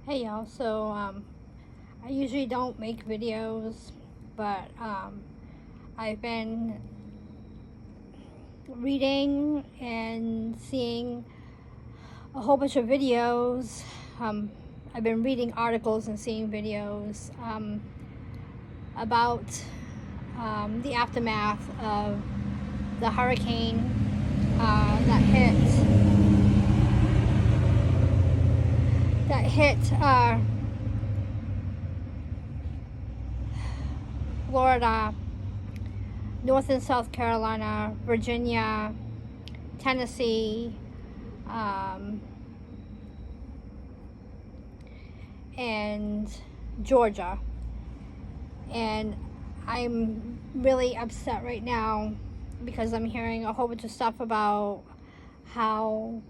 Hey y'all, I usually don't make videos, but I've been reading and seeing a whole bunch of videos. I've been reading articles and seeing videos about the aftermath of the hurricane that hit Florida, North and South Carolina, Virginia, Tennessee, and Georgia. And I'm really upset right now because I'm hearing a whole bunch of stuff about how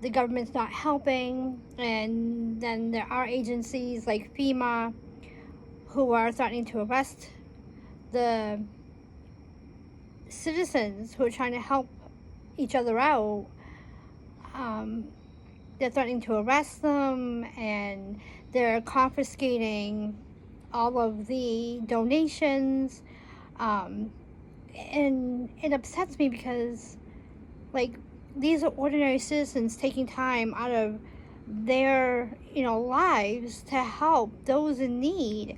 the government's not helping, and then there are agencies like FEMA who are threatening to arrest the citizens who are trying to help each other out. They're threatening to arrest them, and they're confiscating all of the donations. And it upsets me because, like, these are ordinary citizens taking time out of their, lives to help those in need.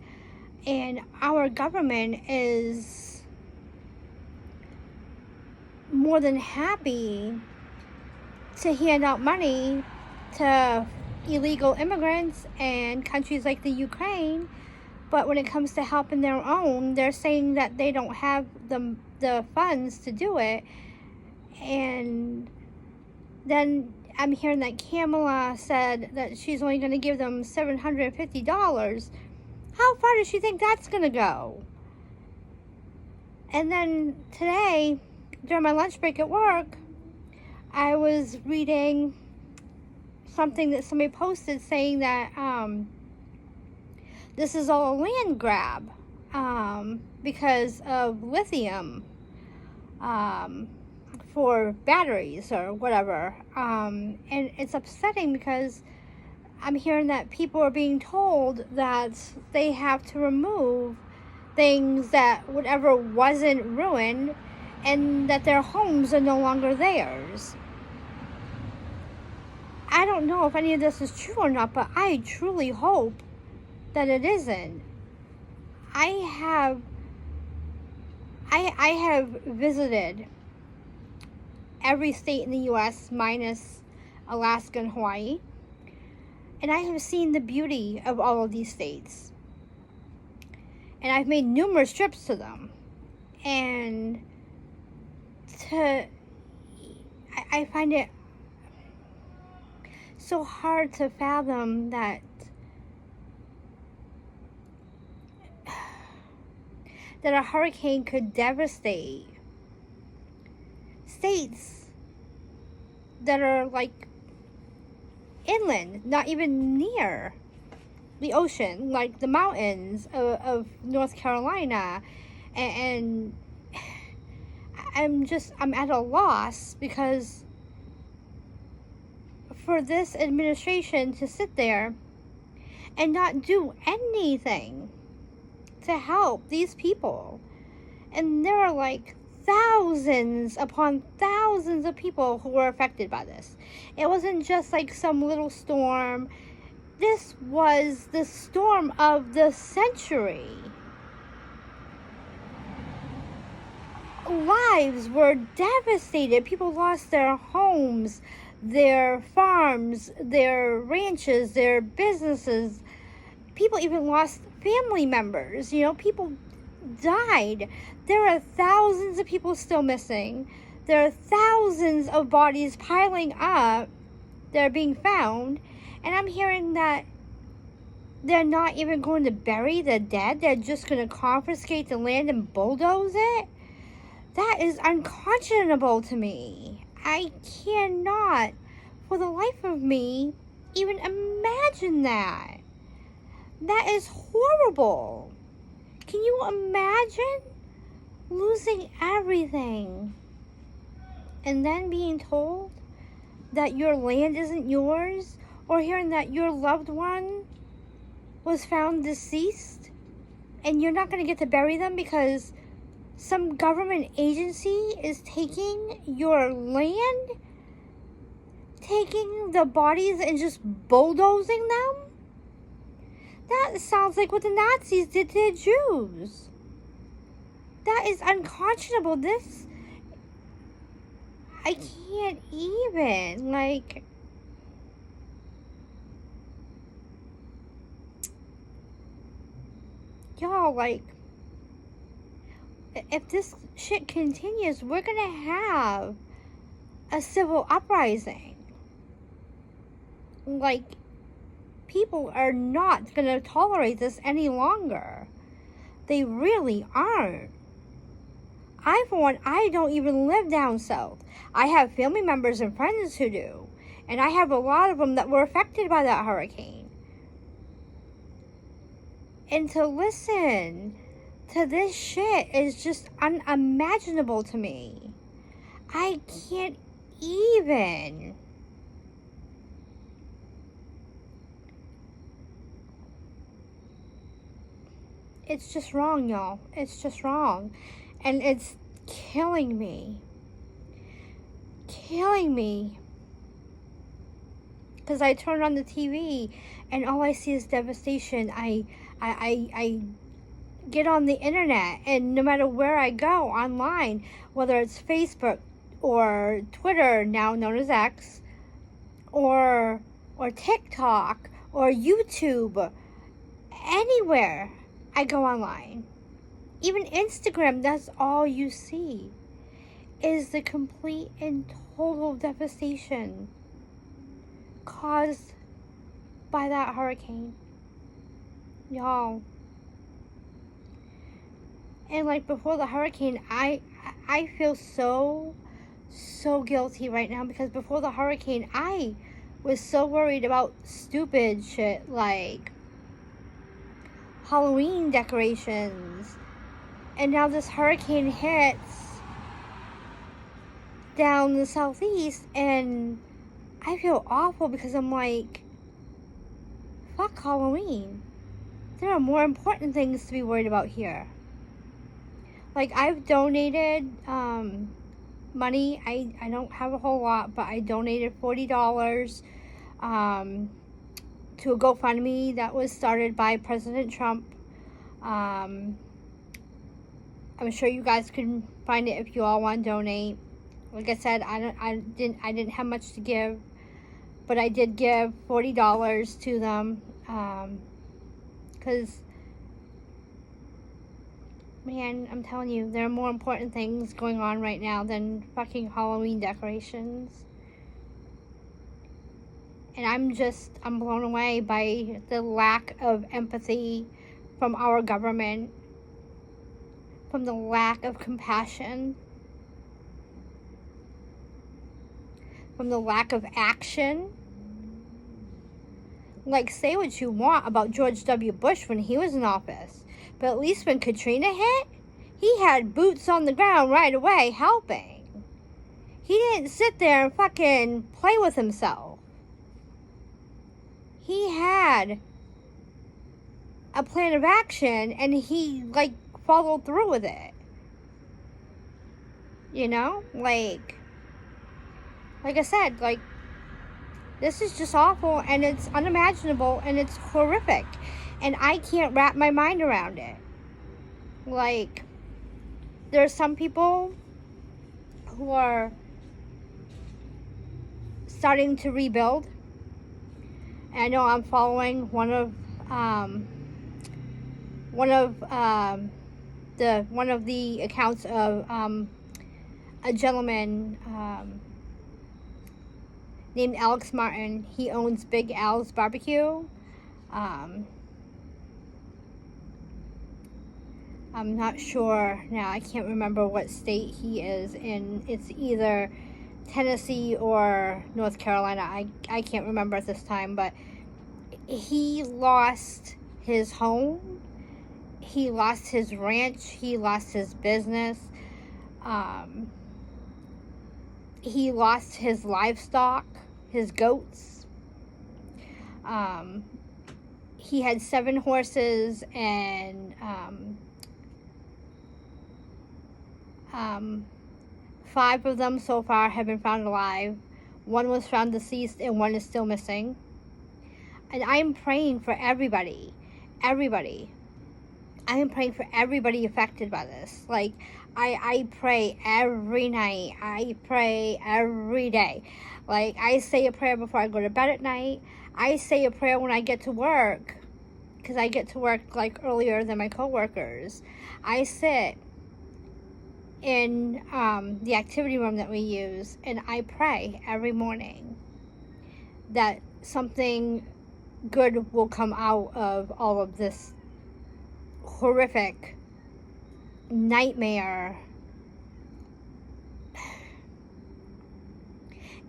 And our government is more than happy to hand out money to illegal immigrants and countries like the Ukraine. But when it comes to helping their own, they're saying that they don't have the funds to do it. And then I'm hearing that Kamala said that she's only going to give them $750. How far does she think that's going to go? And then today, during my lunch break at work, I was reading something that somebody posted saying that this is all a land grab because of lithium for batteries or whatever. And it's upsetting because I'm hearing that people are being told that they have to remove things that whatever wasn't ruined, and that their homes are no longer theirs. I don't know if any of this is true or not, but I truly hope that it isn't. I have visited every state in the U.S. minus Alaska and Hawaii, and I have seen the beauty of all of these states. And I've made numerous trips to them. And I find it so hard to fathom that a hurricane could devastate states that are like inland, not even near the ocean, like the mountains of North Carolina. And I'm at a loss because for this administration to sit there and not do anything to help these people. And there are like thousands upon thousands of people who were affected by this. It wasn't just like some little storm. This was the storm of the century. Lives were devastated. People lost their homes, their farms, their ranches, their businesses. People even lost family members. People died. There are thousands of people still missing. There are thousands of bodies piling up that are being found. And I'm hearing that they're not even going to bury the dead. They're just going to confiscate the land and bulldoze it. That is unconscionable to me. I cannot, for the life of me, even imagine that. That is horrible. Can you imagine losing everything and then being told that your land isn't yours, or hearing that your loved one was found deceased and you're not going to get to bury them because some government agency is taking your land, taking the bodies and just bulldozing them? That sounds like what the Nazis did to the Jews. That is unconscionable. This, I can't even, like, y'all, like, if this shit continues, we're gonna have a civil uprising. Like, people are not gonna tolerate this any longer. They really aren't. For one, I don't even live down south. I have family members and friends who do. And I have a lot of them that were affected by that hurricane. And to listen to this shit is just unimaginable to me. I can't even. It's just wrong, y'all. It's just wrong. And it's killing me. Killing me. Because I turn on the TV and all I see is devastation. I get on the internet, and no matter where I go online, whether it's Facebook or Twitter, now known as X, or TikTok or YouTube, anywhere I go online, even Instagram, that's all you see is the complete and total devastation caused by that hurricane, y'all. And like before the hurricane, I feel so guilty right now, because before the hurricane I was so worried about stupid shit like Halloween decorations, and now this hurricane hits down the southeast and I feel awful because I'm like, fuck Halloween. There are more important things to be worried about here. Like, I've donated money. I don't have a whole lot, but I donated $40 to a GoFundMe that was started by President Trump. I'm sure you guys can find it if you all want to donate. Like I said, I didn't have much to give, but I did give $40 to them, because man, I'm telling you, there are more important things going on right now than fucking Halloween decorations. And I'm blown away by the lack of empathy from our government, from the lack of compassion, from the lack of action. Like, say what you want about George W. Bush when he was in office, but at least when Katrina hit, he had boots on the ground right away helping. He didn't sit there and fucking play with himself. He had a plan of action and he, like, followed through with it. You know? Like I said, like, this is just awful, and it's unimaginable, and it's horrific, and I can't wrap my mind around it. Like, there are some people who are starting to rebuild. And I know I'm following one of the accounts of a gentleman named Alex Martin. He owns Big Al's Barbecue. I'm not sure now. I can't remember what state he is in. It's either Tennessee or North Carolina. I can't remember at this time, but he lost his home. He lost his ranch. He lost his business. He lost his livestock, his goats. He had 7 horses, and 5 of them so far have been found alive. 1 was found deceased, and 1 is still missing. And I am praying for everybody. Everybody. I am praying for everybody affected by this. Like, I pray every night. I pray every day. Like, I say a prayer before I go to bed at night. I say a prayer when I get to work, because I get to work, like, earlier than my coworkers. I sit in the activity room that we use, and I pray every morning that something good will come out of all of this horrific nightmare.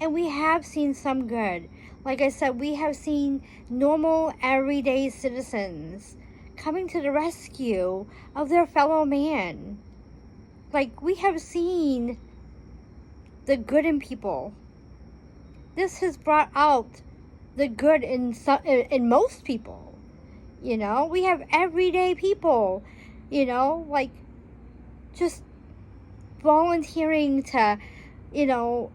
And we have seen some good. Like I said, we have seen normal, everyday citizens coming to the rescue of their fellow man. Like, we have seen the good in people. This has brought out the good in most people. You know, we have everyday people, you know, like, just volunteering to, you know,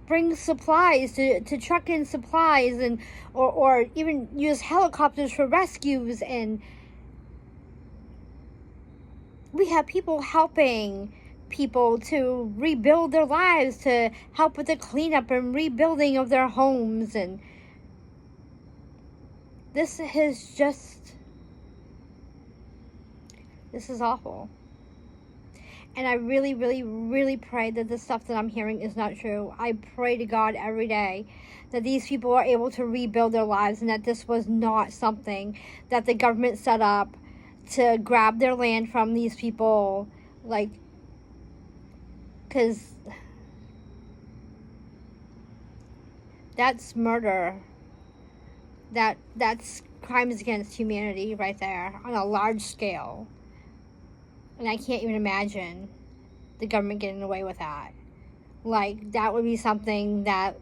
bring supplies, to truck in supplies, and or even use helicopters for rescues. And we have people helping people to rebuild their lives, to help with the cleanup and rebuilding of their homes. And this is awful. And I really, really, really pray that the stuff that I'm hearing is not true. I pray to God every day that these people are able to rebuild their lives, and that this was not something that the government set up to grab their land from these people. Like, because that's murder. That's crimes against humanity right there on a large scale. And I can't even imagine the government getting away with that. Like, that would be something that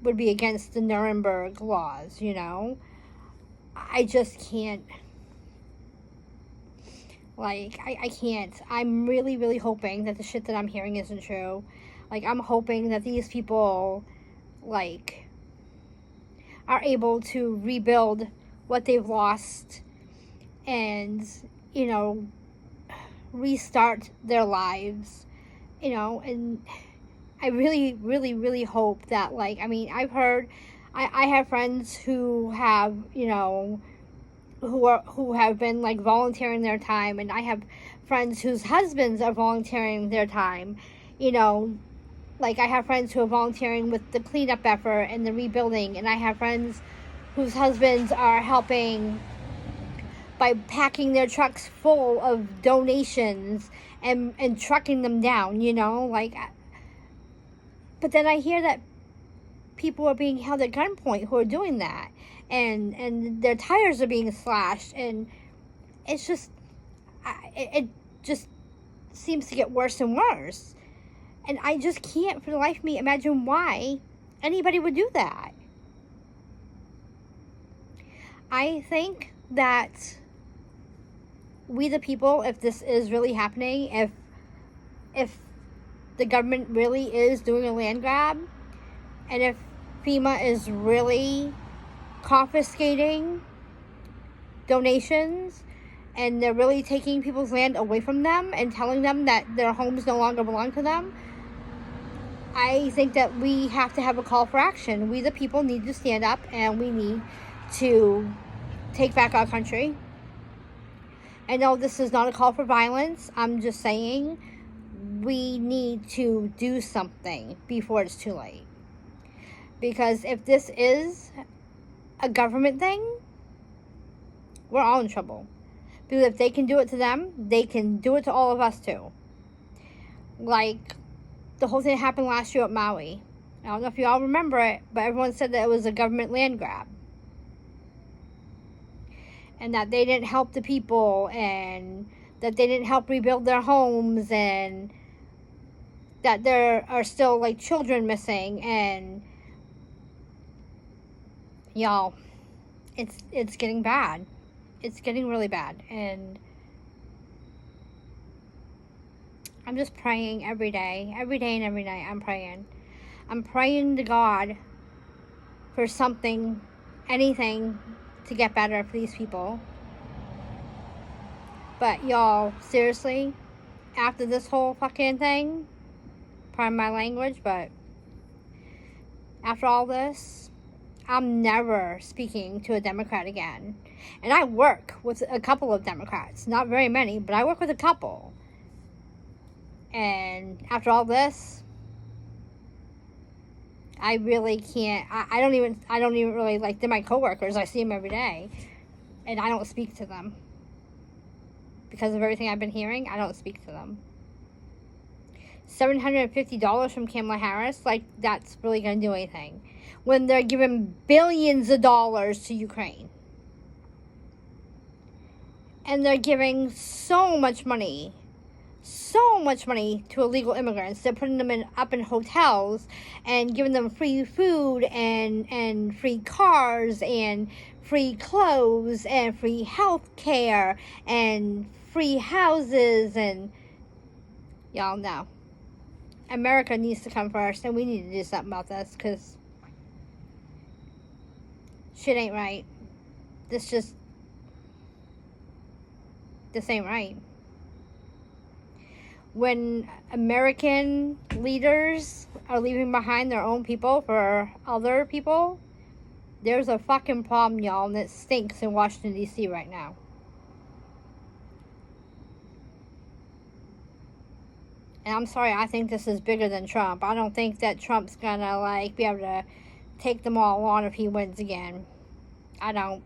would be against the Nuremberg laws, you know? I just can't. Like, I can't. I'm really, really hoping that the shit that I'm hearing isn't true. Like, I'm hoping that these people, like, are able to rebuild what they've lost and, you know, restart their lives, you know. And I really, really, really hope that, like, I mean, I've heard, I have friends who have, you know, who have been, like, volunteering their time, and I have friends whose husbands are volunteering their time, you know. Like, I have friends who are volunteering with the cleanup effort and the rebuilding, and I have friends whose husbands are helping by packing their trucks full of donations and trucking them down, you know, like. But then I hear that people are being held at gunpoint who are doing that, and their tires are being slashed, and it's just, it just seems to get worse and worse. And I just can't for the life of me imagine why anybody would do that. I think that we the people, if this is really happening, if the government really is doing a land grab, and if FEMA is really confiscating donations, and they're really taking people's land away from them and telling them that their homes no longer belong to them, I think that we have to have a call for action. We the people need to stand up, and we need to take back our country. I know this is not a call for violence. I'm just saying we need to do something before it's too late. Because if this is a government thing, we're all in trouble. Because if they can do it to them, they can do it to all of us too. Like the whole thing that happened last year at Maui. I don't know if you all remember it, but everyone said that it was a government land grab. And that they didn't help the people, and that they didn't help rebuild their homes, and that there are still, like, children missing, and, Y'all, it's getting bad. It's getting really bad. And I'm just praying every day and every night. I'm praying to God for something, anything to get better for these people. But y'all, seriously, after this whole fucking thing, pardon my language, but after all this, I'm never speaking to a Democrat again. And I work with a couple of Democrats. Not very many, but I work with a couple. And after all this, I really can't. I don't even really like. They're my coworkers. I see them every day, and I don't speak to them because of everything I've been hearing. I don't speak to them. $750 from Kamala Harris, like that's really going to do anything when they're giving billions of dollars to Ukraine, and they're giving so much money to illegal immigrants. They're putting them up in hotels and giving them free food and free cars and free clothes and free health care and free houses. And y'all know America needs to come first, and we need to do something about this because shit ain't right. This ain't right. When American leaders are leaving behind their own people for other people, there's a fucking problem, y'all, and it stinks in Washington, D.C. right now. And I'm sorry, I think this is bigger than Trump. I don't think that Trump's gonna, be able to take them all on if he wins again. I don't.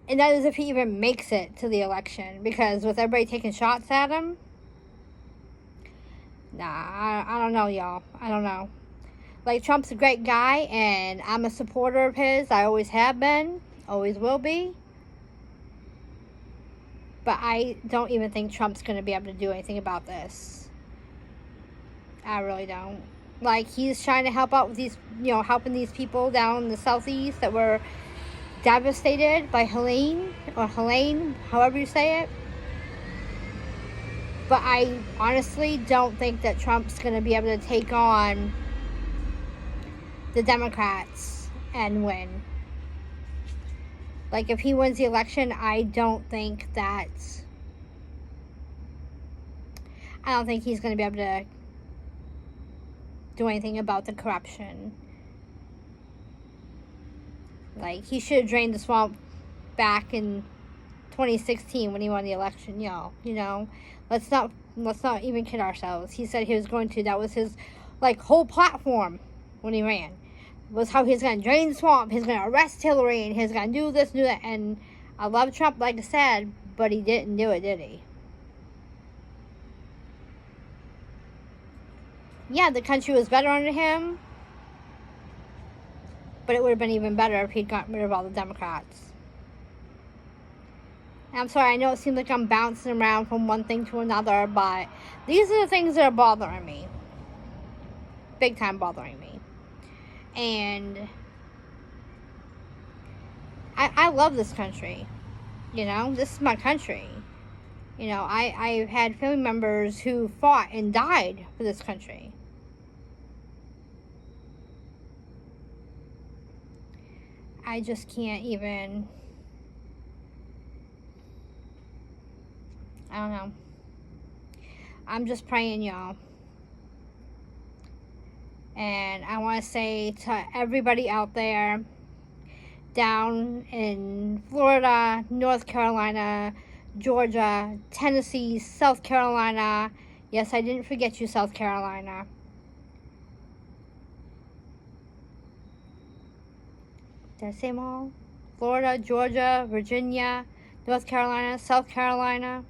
And that is if he even makes it to the election, because with everybody taking shots at him, nah, I don't know, y'all. I don't know. Like, Trump's a great guy, and I'm a supporter of his. I always have been. Always will be. But I don't even think Trump's going to be able to do anything about this. I really don't. Like, he's trying to help out with these, helping these people down in the southeast that were devastated by Helene, however you say it. But I honestly don't think that Trump's going to be able to take on the Democrats and win. Like, if he wins the election, I don't think he's going to be able to do anything about the corruption. Like, he should have drained the swamp back in 2016 when he won the election, y'all. Let's not even kid ourselves. He said he was going to. That was his, whole platform when he ran. Was how he's going to drain the swamp. He's going to arrest Hillary, and he's going to do this, do that. And I love Trump, like I said, but he didn't do it, did he? Yeah, the country was better under him, but it would have been even better if he'd gotten rid of all the Democrats. I'm sorry, I know it seems like I'm bouncing around from one thing to another, but these are the things that are bothering me. Big time bothering me. And I love this country. This is my country. I've had family members who fought and died for this country. I just can't even... I don't know. I'm just praying, y'all. And I want to say to everybody out there down in Florida, North Carolina, Georgia, Tennessee, South Carolina. Yes, I didn't forget you, South Carolina. Did I say them all? Florida, Georgia, Virginia, North Carolina, South Carolina,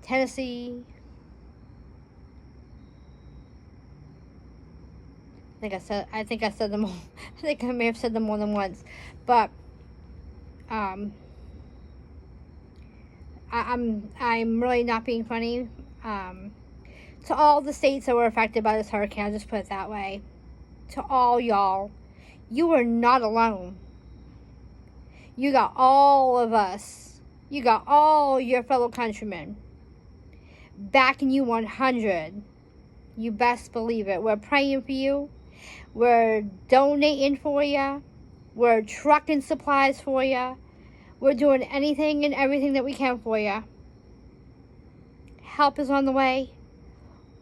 Tennessee. I think I said them all. I think I may have said them more than once. But I'm really not being funny. To all the states that were affected by this hurricane, I'll just put it that way. To all y'all, you are not alone. You got all of us. You got all your fellow countrymen backing you 100. You best believe it. We're praying for you. We're donating for you. We're trucking supplies for you. We're doing anything and everything that we can for you. Help is on the way.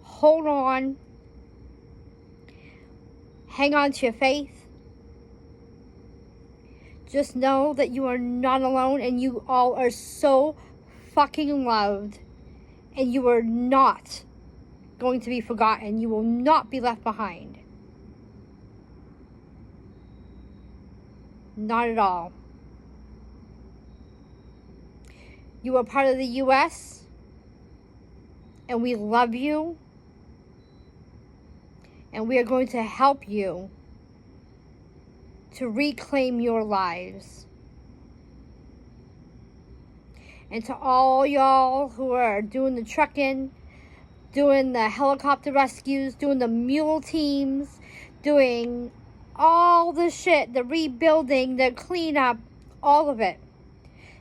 Hold on. Hang on to your faith. Just know that you are not alone, and you all are so fucking loved, and you are not going to be forgotten. You will not be left behind. Not at all. You are part of the U.S., and we love you, and we are going to help you to reclaim your lives. And to all y'all who are doing the trucking, doing the helicopter rescues, doing the mule teams, doing all the shit, the rebuilding, the cleanup, all of it.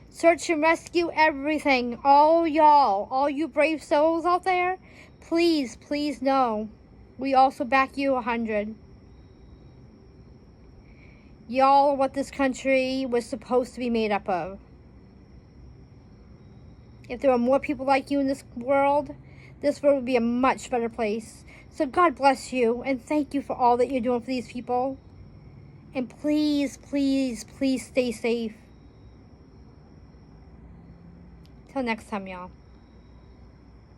Search and rescue, everything. All y'all, all you brave souls out there, please, please know, we also back you 100. Y'all are what this country was supposed to be made up of. If there were more people like you in this world would be a much better place. So God bless you, and thank you for all that you're doing for these people. And please, please, please stay safe. Till next time, y'all.